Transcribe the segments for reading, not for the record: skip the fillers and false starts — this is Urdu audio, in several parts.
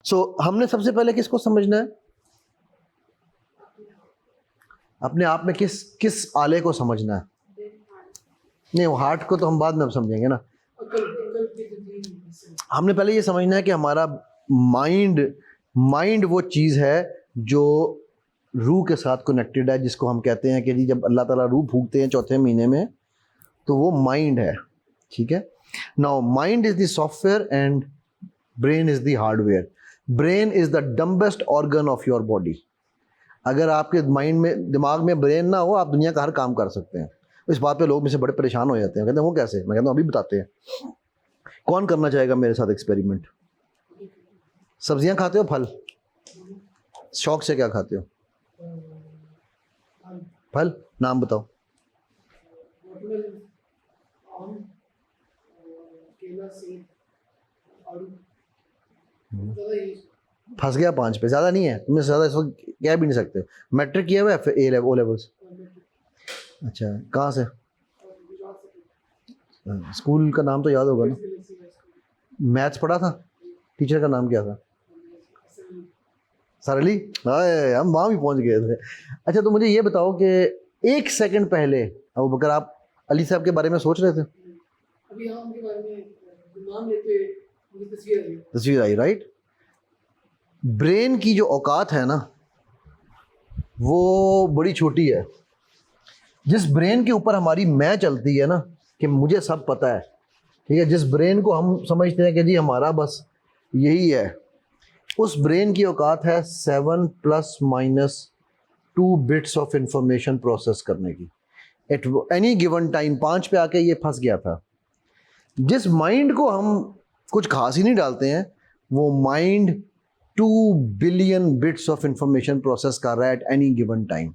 سو ہم نے سب سے پہلے کس کو سمجھنا ہے؟ اپنے آپ میں کس آلے کو سمجھنا ہے؟ نہیں، وہ ہارٹ کو تو ہم بعد میں اب سمجھیں گے نا. ہم نے پہلے یہ سمجھنا ہے کہ ہمارا مائنڈ وہ چیز ہے جو روح کے ساتھ کنیکٹڈ ہے، جس کو ہم کہتے ہیں کہ جی جب اللہ تعالیٰ روح پھونکتے ہیں چوتھے مہینے میں تو وہ مائنڈ ہے. ٹھیک ہے. Now mind is the software and brain is the hardware. Brain is the dumbest organ of your body. اگر آپ کے مائنڈ میں، دماغ میں برین نہ ہو، آپ دنیا کا ہر کام کر سکتے ہیں. اس بات پہ لوگ مجھ سے بڑے پریشان ہو جاتے ہیں، کہتے ہیں وہ کیسے؟ میں کہتا ہوں ابھی بتاتے ہیں. کون کرنا چاہے گا میرے ساتھ ایکسپیریمنٹ؟ سبزیاں کھاتے ہو؟ پھل شوق سے کیا کھاتے ہو؟ پھل نام بتاؤ. پھنس گیا 5 پہ، زیادہ نہیں ہے، تم زیادہ اس وقت کہہ بھی نہیں سکتے. میٹرک کیا ہوا ہے؟ O levels. اچھا، کہاں سے؟ اسکول کا نام تو یاد ہوگا نا. میتھس پڑھا تھا؟ ٹیچر کا نام کیا تھا؟ سر علی. ہم وہاں بھی پہنچ گئے تھے. اچھا تو مجھے یہ بتاؤ کہ 1 سیکنڈ پہلے ابوبکر آپ علی صاحب کے بارے میں سوچ رہے تھے؟ تصویر آئی، رائٹ. برین کی جو اوقات ہے نا وہ بڑی چھوٹی ہے. جس برین کے اوپر ہماری میں چلتی ہے نا کہ مجھے سب پتہ ہے، ٹھیک ہے، جس برین کو ہم سمجھتے ہیں کہ جی ہمارا بس یہی ہے، اس برین کی اوقات ہے 7 ± 2 بٹس آف انفارمیشن پروسیس کرنے کی ایٹ اینی گیون ٹائم. 5 پہ آ کے یہ پھنس گیا تھا. جس مائنڈ کو ہم کچھ خاص ہی نہیں ڈالتے ہیں، وہ mind 2 billion bits of information process کر رہا ہے at any given time.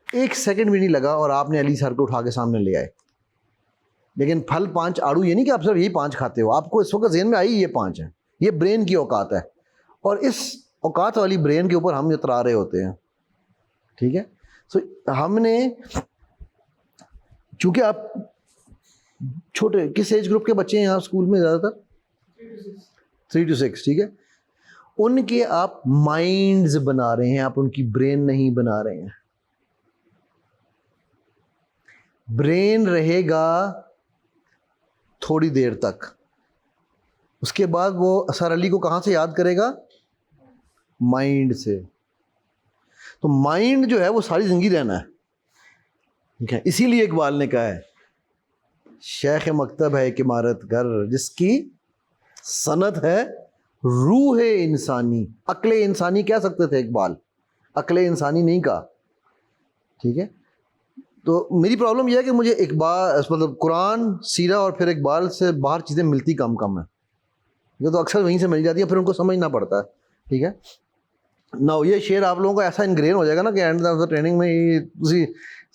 1 second بھی نہیں لگا اور آپ نے علی سر کو اٹھا کے سامنے لے آئے. لیکن پھل 5 آڑو یہ نہیں کہ آپ صرف یہی 5 کھاتے ہو، آپ کو اس وقت ذہن میں آئی یہ 5 ہیں. یہ برین کی اوقات ہے، اور اس اوقات والی برین کے اوپر ہم اترا رہے ہوتے ہیں. ٹھیک ہے. سو ہم نے، چونکہ آپ چھوٹے کس ایج گروپ کے بچے ہیں یہاں اسکول میں؟ زیادہ تر 3 to 6. ٹھیک ہے. ان کے آپ مائنڈز بنا رہے ہیں، آپ ان کی برین نہیں بنا رہے ہیں. برین رہے گا تھوڑی دیر تک، اس کے بعد وہ سر علی کو کہاں سے یاد کرے گا؟ مائنڈ سے. تو مائنڈ جو ہے وہ ساری زندگی رہنا ہے. ٹھیک ہے. اسی لیے اقبال نے کہا ہے شیخ مکتب ہے ایک عمارت گھر، جس کی صنعت ہے روح انسانی. عقل انسانی کہہ سکتے تھے اقبال، عقل انسانی نہیں کہا. ٹھیک ہے. تو میری پرابلم یہ ہے کہ مجھے اقبال مطلب قرآن، سیرہ اور پھر اقبال سے باہر چیزیں ملتی کم ہیں. یہ تو اکثر وہیں سے مل جاتی ہے، پھر ان کو سمجھنا پڑتا ہے. ٹھیک ہے. نہ یہ شعر آپ لوگوں کو ایسا انگرین ہو جائے گا نا کہ اینڈ آف دا ٹریننگ میں تسی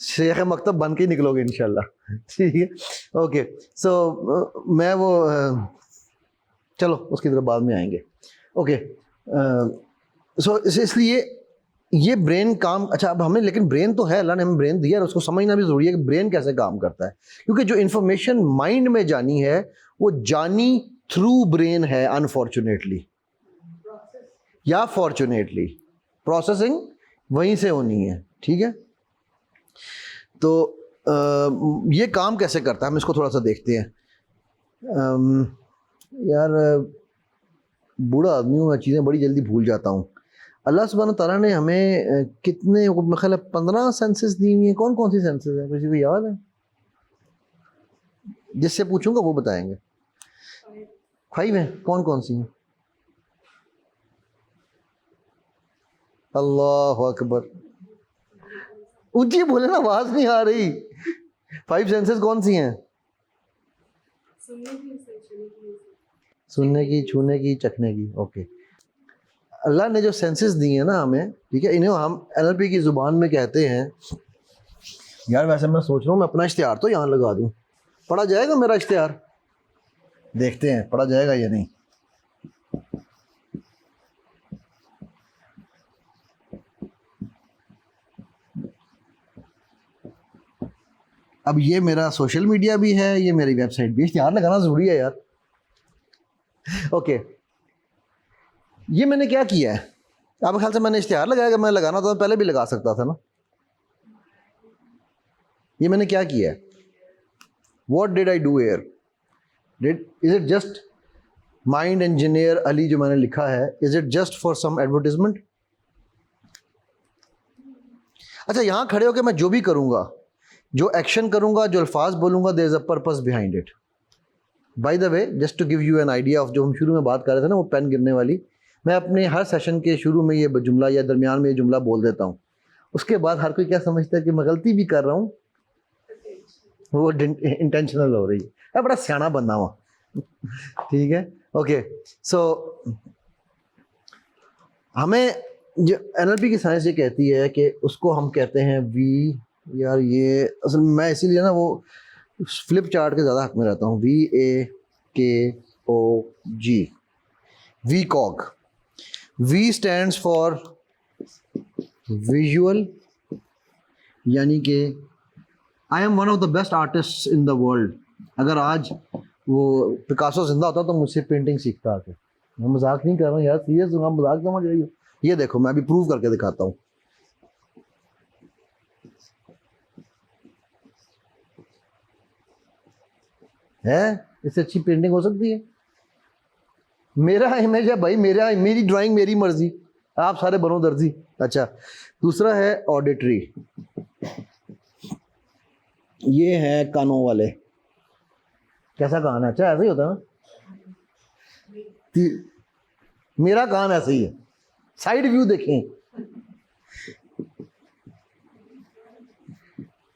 شیخ مکتب بن کے ہی نکلو گے انشاءاللہ. ٹھیک ہے. اوکے. سو میں وہ چلو اس کی طرف بعد میں آئیں گے. اوکے. سو اس لیے یہ برین کام، اچھا اب ہمیں، لیکن برین تو ہے، اللہ نے ہمیں برین دیا ہے، اس کو سمجھنا بھی ضروری ہے کہ برین کیسے کام کرتا ہے. کیونکہ جو انفارمیشن مائنڈ میں جانی ہے وہ جانی تھرو برین ہے، انفارچونیٹلی یا فارچونیٹلی پروسیسنگ وہیں سے ہونی ہے. ٹھیک ہے. تو یہ کام کیسے کرتا ہے ہم اس کو تھوڑا سا دیکھتے ہیں. یار بوڑھا آدمی ہوں، میں چیزیں بڑی جلدی بھول جاتا ہوں. اللہ سبحانہ تعالیٰ نے ہمیں کتنے، میرا خیال ہے 15 سینسز دی ہوئی ہیں. کون کون سی سینسز ہیں؟ کسی کو یاد ہے؟ جس سے پوچھوں گا وہ بتائیں گے. 5 ہیں. کون کون سی ہیں؟ اللہ اکبر، اونچی بولے نا، آواز نہیں آ رہی. 5 سینسز کون سی ہیں؟ سننے کی، چھونے کی، چکھنے کی. اوکے. اللہ نے جو سینسز دی ہیں نا ہمیں، ٹھیک ہے، انہیں ہم NLP کی زبان میں کہتے ہیں، یار ویسے میں سوچ رہا ہوں میں اپنا اشتہار تو یہاں لگا دوں. پڑھا جائے گا میرا اشتہار؟ دیکھتے ہیں پڑھا جائے گا یا نہیں. اب یہ میرا سوشل میڈیا بھی ہے، یہ میری ویب سائٹ بھی، اشتہار لگانا ضروری ہے یار. اوکے. یہ میں نے کیا کیا ہے؟ آپ کے خیال سے میں نے اشتہار لگایا؟ کہ میں لگانا تو پہلے بھی لگا سکتا تھا نا. یہ میں نے کیا کیا ہے؟ What did I do here? Is it just mind engineer Ali جو میں نے لکھا ہے, is it just for some advertisement? اچھا, یہاں کھڑے ہو کے میں جو بھی کروں گا, جو ایکشن کروں گا, جو الفاظ بولوں گا, there is a purpose behind it. By the way, just to give you an idea of جو ہم شروع میں بات کر رہے تھے نا, وہ پین گرنے والی, میں اپنے ہر سیشن کے شروع میں یہ جملہ یا درمیان میں یہ جملہ بول دیتا ہوں. اس کے بعد ہر کوئی کیا سمجھتا ہے کہ میں غلطی بھی کر رہا ہوں, وہ انٹینشنل ہو رہی ہے. میں بڑا سیاح بندہ ہوں. ٹھیک ہے, اوکے. سو ہمیں جو این ایل پی کی سائنس یہ کہتی ہے کہ اس کو ہم کہتے ہیں وی, یار یہ اصل میں اسی لیے نا وہ فلپ چارٹ کے زیادہ حق میں رہتا ہوں, VAKOG, وی کوگ. وی اسٹینڈس فار ویژول, یعنی کہ I am one of the best artist in the world. اگر آج وہ پکاسو زندہ ہوتا تو مجھ سے پینٹنگ سیکھتا آ کے. میں مذاق نہیں کر رہا ہوں یار, سیریس, آپ مذاق سمجھ رہی ہو. یہ دیکھو میں ابھی پروو کر کے دکھاتا ہوں. ہے اس سے اچھی پینٹنگ ہو سکتی ہے؟ میرا امیج ہے بھائی, میری ڈرائنگ, میری مرضی, آپ سارے بنو درزی. اچھا, دوسرا ہے آڈیٹری. یہ ہے کانوں والے. کیسا کان ہے؟ اچھا ایسا ہی ہوتا ہے نا, میرا کان ایسا ہی ہے. سائڈ ویو دیکھیں,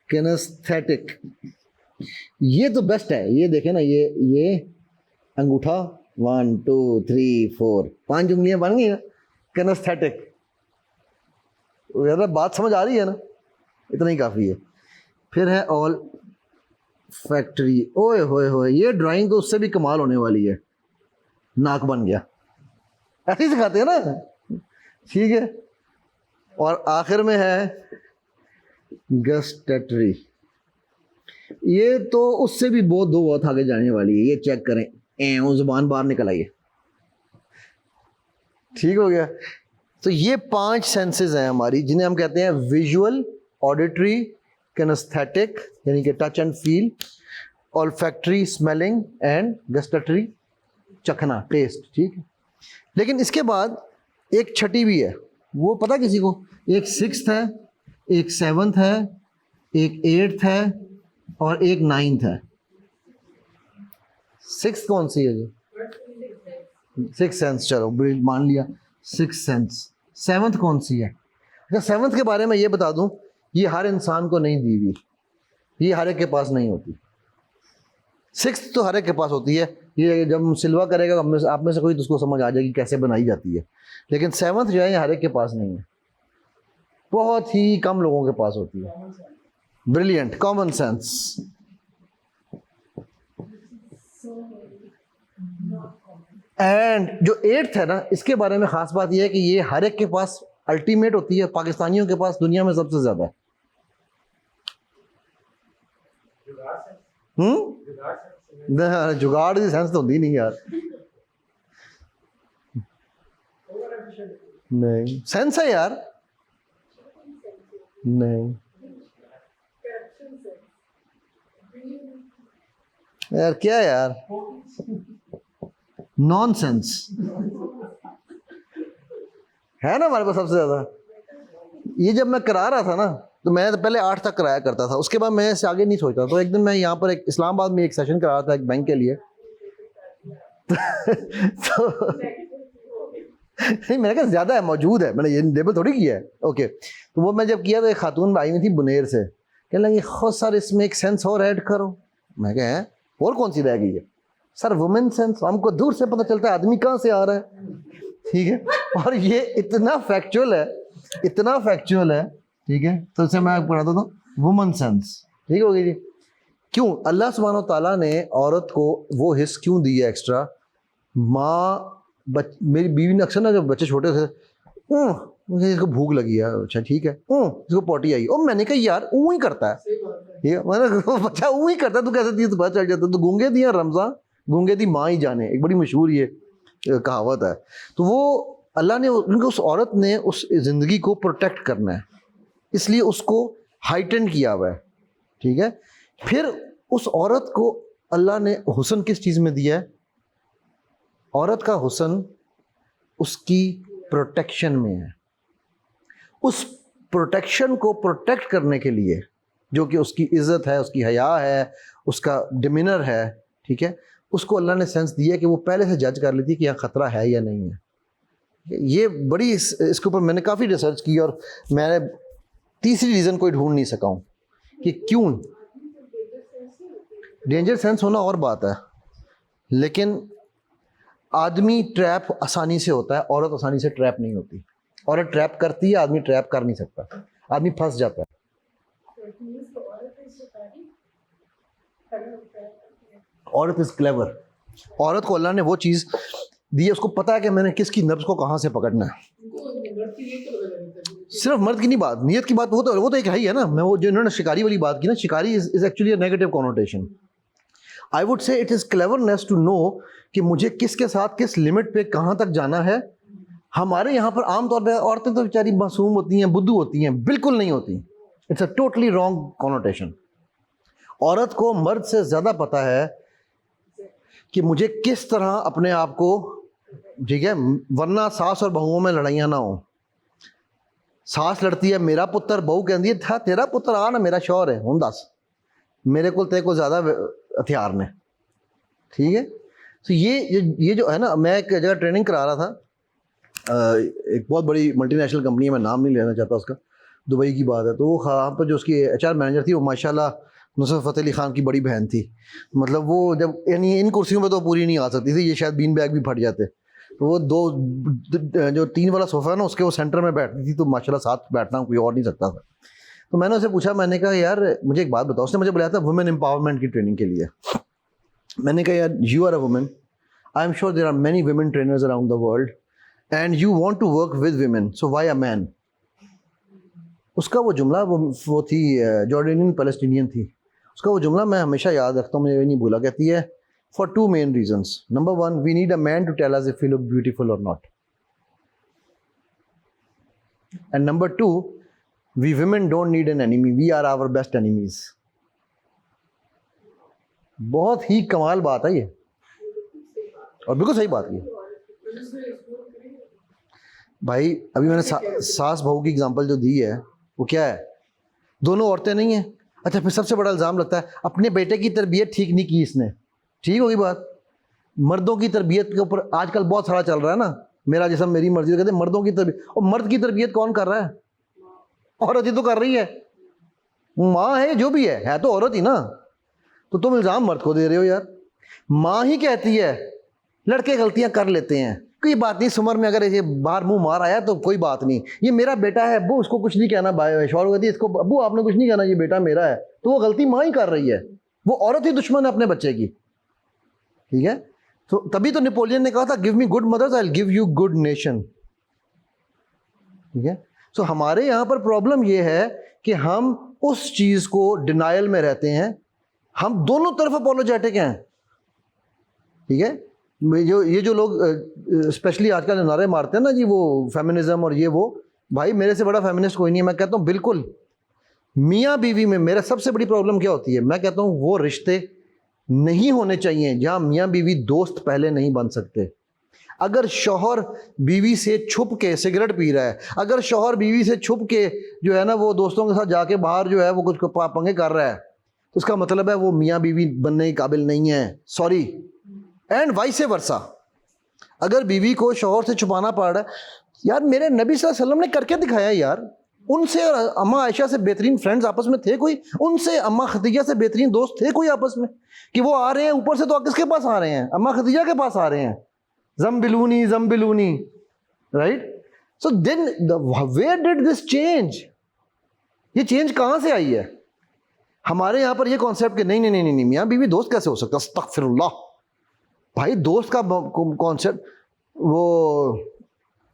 کینستھیٹک, یہ تو بیسٹ ہے. یہ دیکھیں نا, یہ انگوٹھا 1 2 3 4 5 انگلیاں بن گئی نا, کینستھیٹک. بات سمجھ آ رہی ہے نا, اتنا ہی کافی ہے. پھر ہے آل فیکٹری. اوئے ہوئے ہوئے, یہ ڈرائنگ تو اس سے بھی کمال ہونے والی ہے. ناک بن گیا, ایسے ہی سکھاتے ہیں نا. ٹھیک ہے, اور آخر میں ہے گسٹیٹری. یہ تو اس سے بھی بہت آگے جانے والی ہے. یہ چیک کریں, زبان باہر نکل آئی ہے. ٹھیک ہو گیا. تو یہ 5 سینسز ہیں ہماری, جنہیں ہم کہتے ہیں ویژول, آڈیٹری, کینستھیٹک یعنی کہ touch and feel, olfactory smelling, and gustatory چکھنا, ٹیسٹ. ٹھیک ہے, لیکن اس کے بعد ایک چھٹی بھی ہے. وہ پتہ کسی کو؟ ایک 6th ہے, ایک 7th ہے, ایک 8th ہے, اور ایک 9th ہے. 6th کون سی ہے جی؟ 6th سینس, چلو مان لیا 6th سینس. 7th کون سی ہے؟ اچھا, 7th کے بارے میں یہ بتا دوں, یہ ہر انسان کو نہیں دی ہوئی, یہ ہر ایک کے پاس نہیں ہوتی. 6th تو ہر ایک کے پاس ہوتی ہے. یہ جب سلوا کرے گا آپ میں سے کوئی تو اس کو سمجھ آ جائے گی کیسے بنائی جاتی ہے. لیکن 7th جو ہے یہ ہر ایک کے پاس نہیں ہے, بہت ہی کم لوگوں کے پاس ہوتی ہے. Brilliant, common sense. اینڈ جو 8th ہے نا, اس کے بارے میں خاص بات یہ ہے کہ یہ ہر ایک کے پاس الٹیمیٹ ہوتی ہے. پاکستانیوں کے پاس دنیا میں سب سے زیادہ ہے. جگاڑ کی سینس تو ہوتی نہیں یار. نہیں سینس ہے یار, نہیں یار, کیا یار, نان سینس ہے نا ہمارے پاس سب سے زیادہ. یہ جب میں کرا رہا تھا نا, تو میں پہلے 8 تک کرایا کرتا تھا, اس کے بعد میں اس سے آگے نہیں سوچتا. تو ایک دن میں یہاں پر اسلام آباد میں ایک سیشن کرا رہا تھا ایک بینک کے لیے. نہیں میں نے کہا زیادہ ہے, موجود ہے, میں نے یہ لیبل تھوڑی کیا ہے. اوکے, تو وہ میں جب کیا تو ایک خاتون آئی ہوئی تھی بنیر سے, کہنے لگی خود سر اس میں ایک سینس اور ایڈ کرو. میں کہا اور کون سی رہ گئی ہے؟ سر وومن سینس. ہم کو دور سے پتہ چلتا ہے آدمی کہاں سے آ رہا ہے. ٹھیک ہے, اور یہ اتنا فیکچوئل ہے, اتنا فیکچوئل ہے. ٹھیک ہے, تو اسے میں پڑھاتا تھا وومن سینس. ٹھیک ہو گئی جی. کیوں اللہ سبحانہ و تعالیٰ نے عورت کو وہ حص کیوں دی ہے ایکسٹرا؟ ماں میری بیوی نے اکثر نا جب بچے چھوٹے تھے, اس کو بھوک لگی ہے, اچھا ٹھیک ہے, اس کو پوٹی آئی, اور میں نے کہا یار اوں ہی کرتا ہے, بچہ اوں ہی کرتا ہے, تو کیسے تھی تو پتہ چل جاتا. تو گونگے تھی رمضان, گونگے تھی ماں ہی جانے, ایک بڑی مشہور یہ کہاوت ہے. تو وہ اللہ نے اس عورت نے اس زندگی کو پروٹیکٹ کرنا ہے، اس لیے اس کو ہائٹن کیا ہوا ہے، ٹھیک ہے. پھر اس عورت کو اللہ نے حسن کس چیز میں دیا ہے؟ عورت کا حسن اس کی پروٹیکشن میں ہے. اس پروٹیکشن کو پروٹیکٹ کرنے کے لیے، جو کہ اس کی عزت ہے، اس کی حیا ہے، اس کا ڈیمینر ہے، ٹھیک ہے، اس کو اللہ نے سینس دیا کہ وہ پہلے سے جج کر لیتی ہے کہ یہاں خطرہ ہے یا نہیں ہے. یہ بڑی اس کے اوپر میں نے کافی ریسرچ کی، اور میں نے تیسری ریزن کوئی ڈھونڈ نہیں سکا ہوں کہ کیوں. ڈینجر سینس ہونا اور بات ہے، لیکن آدمی ٹریپ آسانی سے ہوتا ہے، عورت آسانی سے ٹریپ نہیں ہوتی. عورت ٹریپ کرتی ہے، آدمی ٹریپ کر نہیں سکتا، آدمی پھنس جاتا ہے. عورت از کلیور. عورت کو اللہ نے وہ چیز دی ہے، اس کو پتا ہے کہ میں نے کس کی نبض کو کہاں سے پکڑنا ہے. صرف مرد کی نہیں بات، نیت کی بات وہ تو ایک ہے ہی ہے نا. میں وہ جو انہوں نے شکاری والی بات کی نا، شکاری is actually a negative connotation. I would say it is cleverness to know کہ مجھے کس کے ساتھ کس لمٹ پہ کہاں تک جانا ہے. ہمارے یہاں پر عام طور پہ عورتیں تو بیچاری معصوم ہوتی ہیں، بدھو ہوتی ہیں، بالکل نہیں ہوتی. It's a totally wrong connotation. عورت کو مرد سے زیادہ پتہ ہے کہ مجھے کس طرح اپنے آپ کو، ٹھیک ہے، ورنہ ساس اور بہوؤں میں لڑائیاں نہ ہوں. ساس لڑتی ہے میرا پتر، بہو کہتی ہے تھا تیرا پتر آ نا میرا شوہر ہے، ہوں دس میرے کو تے کو زیادہ ہتھیار نے، ٹھیک ہے. تو یہ جو ہے نا، میں ایک جگہ ٹریننگ کرا رہا تھا، ایک بہت بڑی ملٹی نیشنل کمپنی ہے، میں نام نہیں لینا چاہتا اس کا، دبئی کی بات ہے. تو وہ وہاں پر جو اس کی ایچ آر مینیجر تھی، وہ ماشاء اللہ نصرت فتح علی خان کی بڑی بہن تھی. مطلب وہ جب یعنی ان کرسیوں پہ تو پوری نہیں آ سکتی تھی، یہ شاید بین بیگ بھی پھٹ جاتے. تو وہ جو 3 والا صوفہ ہے نا، اس کے وہ سینٹر میں بیٹھتی تھی، تو ماشاء اللہ ساتھ بیٹھنا کوئی اور نہیں سکتا تھا. تو میں نے اسے پوچھا، میں نے کہا یار مجھے ایک بات بتاؤ. اس نے مجھے بلایا تھا وومن امپاورمنٹ کی ٹریننگ کے لیے. میں نے کہا یار you are a woman, I am sure there are many women trainers around the world and you want to work with women, so why a man. اس کا وہ جملہ وہ تھی، جارڈینین پیلسٹینین تھی. اس کا وہ جملہ میں ہمیشہ یاد رکھتا ہوں، مجھے نہیں بھولا. کہتی ہے for 2 main reasons. Number 1, we need a man to tell us if we look beautiful or not. And number 2, we women don't need an enemy. We are our best enemies. بہت ہی کمال بات ہے یہ، اور بالکل صحیح بات کی بھائی. ابھی میں نے ساس بہو کی اگزامپل جو دی ہے، وہ کیا ہے؟ دونوں عورتیں نہیں ہیں. اچھا پھر سب سے بڑا الزام لگتا ہے اپنے بیٹے کی تربیت ٹھیک نہیں کی اس نے. ٹھیک ہوگی بات. مردوں کی تربیت کے اوپر آج کل بہت سارا چل رہا ہے نا، میرا جسم میری مرضی. کہتے ہیں مردوں کی تربیت، اور مرد کی تربیت کون کر رہا ہے؟ عورت ہی تو کر رہی ہے. ماں ہے جو بھی ہے تو عورت ہی نا. تو تم الزام مرد کو دے رہے ہو یار. ماں ہی کہتی ہے لڑکے غلطیاں کر لیتے ہیں، کوئی بات نہیں، سمر میں اگر یہ باہر منہ مار آیا تو کوئی بات نہیں، یہ میرا بیٹا ہے ابو، اس کو کچھ نہیں کہنا. شوہر کہتی ہے اس کو ابو آپ نے کچھ نہیں کہنا، یہ بیٹا میرا ہے. تو وہ غلطی ماں ہی کر رہی ہے، وہ عورت ہی دشمن ہے اپنے بچے کی. ٹھیک ہے. تو تبھی تو نیپولین نے کہا تھا give me good mothers I will give you good nation. ٹھیک ہے. سو ہمارے یہاں پر پرابلم یہ ہے کہ ہم اس چیز کو ڈینائل میں رہتے ہیں. ہم دونوں طرف اپولوجیٹک ہیں. ٹھیک ہے. یہ جو لوگ اسپیشلی آج کل نعرے مارتے ہیں نا جی، وہ فیمنزم اور یہ وہ، بھائی میرے سے بڑا فیمنسٹ کوئی نہیں ہے. میں کہتا ہوں بالکل میاں بیوی میں میرا سب سے بڑی پرابلم کیا ہوتی ہے، میں کہتا ہوں وہ رشتے نہیں ہونے چاہیے جہاں میاں بیوی دوست پہلے نہیں بن سکتے. اگر شوہر بیوی سے چھپ کے سگریٹ پی رہا ہے، اگر شوہر بیوی سے چھپ کے جو ہے نا وہ دوستوں کے ساتھ جا کے باہر جو ہے وہ کچھ پنگے کر رہا ہے، تو اس کا مطلب ہے وہ میاں بیوی بننے کے قابل نہیں ہے. سوری. And vice versa. اگر بیوی کو شوہر سے چھپانا پڑ رہا ہے، یار میرے نبی صلی اللہ علیہ وسلم نے کر کے دکھایا یار. ان سے اور اماں عائشہ سے بہترین فرینڈز آپس میں تھے کوئی؟ ان سے اماں خدیجہ سے بہترین دوست تھے کوئی آپس میں؟ کہ وہ آ رہے ہیں اوپر سے تو کس کے پاس آ رہے ہیں؟ اماں خدیجہ کے پاس آ رہے ہیں. زمبلونی زمبلونی، right. So then where did this change? یہ چینج کہاں سے آئی ہے؟ ہمارے یہاں پر یہ کانسیپٹ کہ نہیں میاں بیوی دوست کیسے ہو سکتا؟ استغفر اللہ. بھائی دوست کا کانسیپٹ، وہ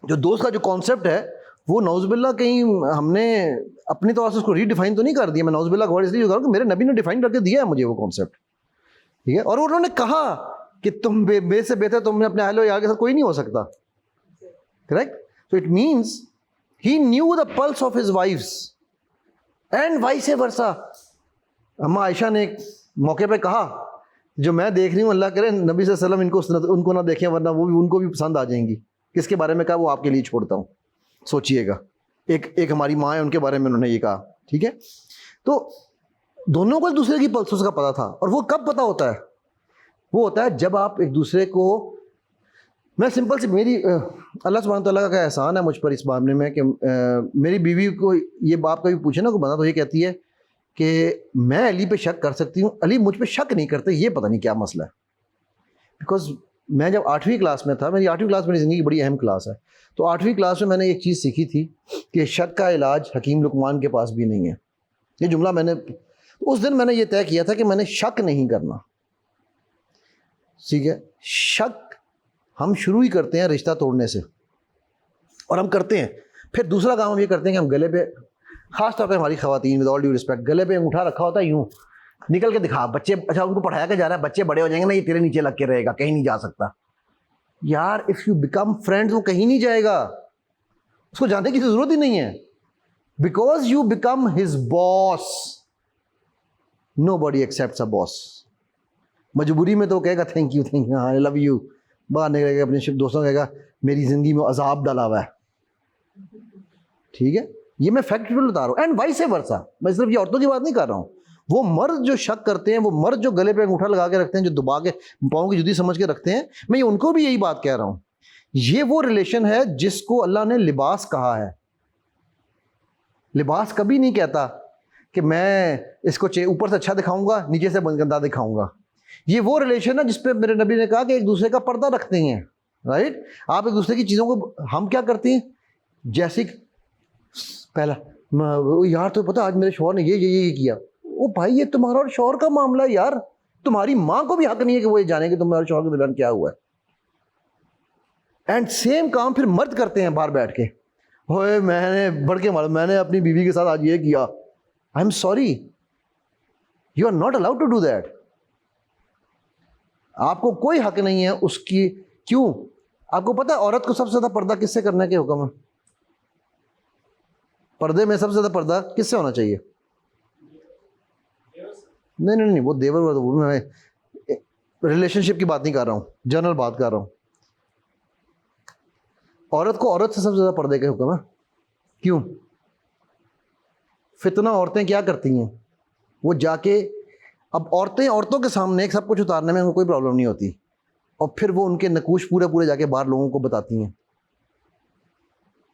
جو دوست کا جو کانسیپٹ ہے وہ نعوذ باللہ کہیں ہم نے اپنی طور سے اس کو ری ڈیفائن تو نہیں کر دیا. میں نعوذ باللہ غور اس لیے کر رہا ہوں کہ میرے نبی نے ڈیفائن کر کے دیا ہے مجھے وہ کانسیپٹ. ٹھیک ہے. اور انہوں نے کہا کہ تم بے سے بہتر تم نے اپنے اہل و عیال کے ساتھ کوئی نہیں ہو سکتا. Correct? So it means he knew the pulse of his wives and vice versa. اما عائشہ نے ایک موقع پہ کہا جو میں دیکھ رہی ہوں اللہ کرے نبی صلی اللہ علیہ وسلم ان کو نہ دیکھیں ورنہ وہ بھی ان کو بھی پسند آ جائیں گی. کس کے بارے میں کہا وہ آپ کے لیے چھوڑتا ہوں, سوچئے گا. ایک ہماری ماں ہے, ان کے بارے میں انہوں نے یہ کہا. ٹھیک ہے, تو دونوں کو ایک دوسرے کی پلسز کا پتہ تھا. اور وہ کب پتہ ہوتا ہے؟ وہ ہوتا ہے جب آپ ایک دوسرے کو, میں سمپل سے میری اللہ سبحانہ تعالیٰ کا احسان ہے مجھ پر اس معاملے میں کہ میری بیوی کو یہ باپ کبھی پوچھے نا کوئی بندہ تو یہ کہتی ہے کہ میں علی پہ شک کر سکتی ہوں, علی مجھ پہ شک نہیں کرتے. یہ پتہ نہیں کیا مسئلہ ہے. بیکاز میں جب 8ویں کلاس میں تھا, میری 8ویں کلاس میری زندگی کی بڑی اہم کلاس ہے, تو 8ویں کلاس میں میں نے ایک چیز سیکھی تھی کہ شک کا علاج حکیم لقمان کے پاس بھی نہیں ہے. یہ جملہ میں نے اس دن میں نے یہ طے کیا تھا کہ میں نے شک نہیں کرنا. ٹھیک ہے, شک ہم شروع ہی کرتے ہیں رشتہ توڑنے سے, اور ہم کرتے ہیں. پھر دوسرا کام ہم یہ کرتے ہیں کہ ہم گلے پہ, خاص طور پہ ہماری خواتین ود آل ڈیو رسپیکٹ, گلے پہ انگوٹھا رکھا ہوتا ہے یوں نکل کے دکھا. بچے اچھا ان کو پڑھایا کے جا رہا ہے, بچے بڑے ہو جائیں گے نا, یہ تیرے نیچے لگ کے رہے گا, کہیں نہیں جا سکتا. یار اف یو بیکم فرینڈز وہ کہیں نہیں جائے گا, اس کو جاننے کی ضرورت ہی نہیں ہے. Because you become his boss, nobody accepts a boss. مجبوری میں تو کہے گا تھینک یو ہاں آئی لو یو, باہر نکلے گا اپنے دوستوں کہے گا میری زندگی میں عذاب ڈالا ہوا ہے. ٹھیک ہے, یہ میں فیکٹ بتا رہا ہوں. اینڈ وائس ورسا, میں صرف یہ عورتوں کی بات نہیں کر رہا ہوں. وہ مرد جو شک کرتے ہیں, وہ مرد جو گلے پہ انگوٹھا لگا کے رکھتے ہیں, جو دبا کے پاؤں کی جدی سمجھ کے رکھتے ہیں, میں ان کو بھی یہی بات کہہ رہا ہوں. یہ وہ ریلیشن ہے جس کو اللہ نے لباس کہا ہے. لباس کبھی نہیں کہتا کہ میں اس کو اوپر سے اچھا دکھاؤں گا نیچے سے گندہ دکھاؤں گا. یہ وہ ریلیشن ہے جس پہ میرے نبی نے کہا کہ ایک دوسرے کا پردہ رکھتے ہیں. رائٹ, آپ ایک دوسرے کی چیزوں کو, ہم کیا کرتے ہیں جیسے پہلا یار تو پتہ آج میرے شوہر نے یہ کیا. او بھائی یہ تمہارا اور شوہر کا معاملہ ہے یار, تمہاری ماں کو بھی حق نہیں ہے کہ وہ یہ جانے کہ تمہارے شوہر کے درمیان کیا ہوا ہے. اینڈ سیم کام پھر مرد کرتے ہیں باہر بیٹھ کے, ہوئے میں نے بڑھ کے میں نے اپنی بیوی کے ساتھ آج یہ کیا. I am sorry, you are not allowed to do that. آپ کو کوئی حق نہیں ہے اس کی. کیوں؟ آپ کو پتہ ہے عورت کو سب سے زیادہ پردہ کس سے کرنے کے حکم ہے؟ پردے میں سب سے زیادہ پردہ کس سے ہونا چاہیے؟ نہیں وہ دیور, ریلیشن شپ کی بات نہیں کر رہا ہوں, جنرل بات کر رہا ہوں. عورت کو عورت سے سب سے زیادہ پردے کا حکم ہے. کیوں؟ فتنہ عورتیں کیا کرتی ہیں, وہ جا کے, اب عورتوں کے سامنے سب کچھ اتارنے میں ان کو کوئی پرابلم نہیں ہوتی, اور پھر وہ ان کے نقوش پورے جا کے باہر لوگوں کو بتاتی ہیں.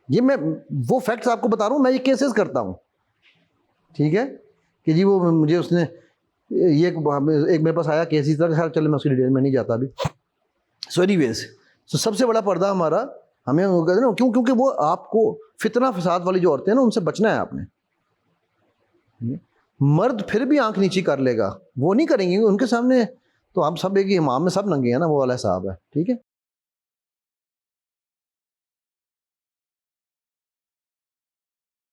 یہ میں وہ فیکٹس آپ کو بتا رہا ہوں, میں یہ کیسز کرتا ہوں. ٹھیک ہے کہ جی وہ مجھے اس نے یہ ایک میرے پاس آیا کیس اس طرح, خیر چلے میں اس کی ڈیٹیل میں نہیں جاتا ابھی. سو اینی ویز, سب سے بڑا پردہ ہمارا ہمیں کیونکہ وہ آپ کو فتنہ فساد والی جو عورتیں ہیں نا ان سے بچنا ہے آپ نے. مرد پھر بھی آنکھ نیچی کر لے گا, وہ نہیں کریں گے ان کے سامنے, تو ہم سب ایک ہی امام میں سب ننگے ہیں نا, وہ والا حساب ہے. ٹھیک ہے.